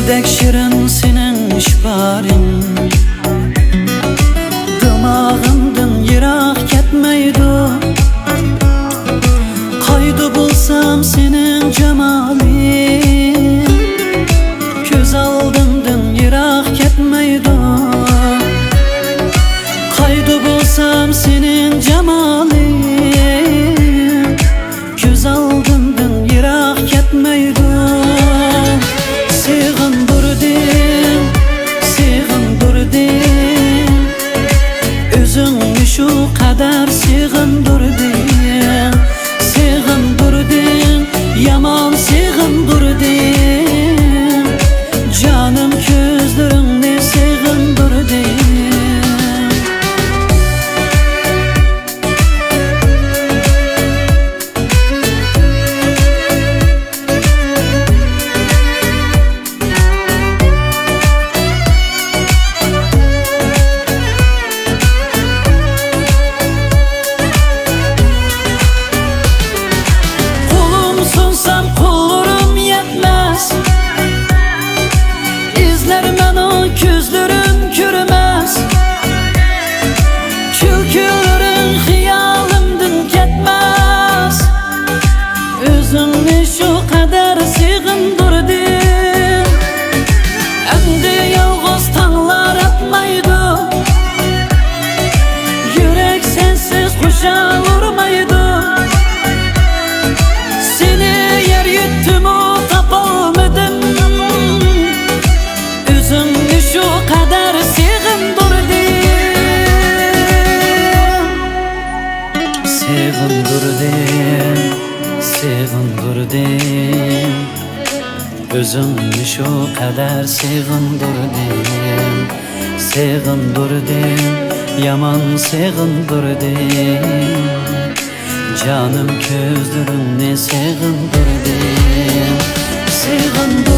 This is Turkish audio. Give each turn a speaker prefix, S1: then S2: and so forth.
S1: Güldek şirin senin işbarin, dımağımdın yirak ketmeydu. Kaydı bulsam senin cemalin, göz aldımdın yirak ketmeydu. Kaydı bulsam senin cemalin, göz aldımdın yirak ketmeydu. Özüngni şu kadar sığındırdın, sığındırdın, yaman sığındırdın. Canım gözlerini sığındırdın. Gözlerin görmez, külkülerin hıyalımdın ketmez. Özünü şu kadar sığındırdın, endi yalğız tanlar atmaydı. Yürek sensiz kuşa vurmaydı. Seni yer yuttum o tapalmadım. Özünü şu kadar sığındırdın, sığındırdın. Özünü şu kadar sığındırdın, sığındırdın, yaman sığındırdın. Canım gözlerini sığındırdın, sığındırdın.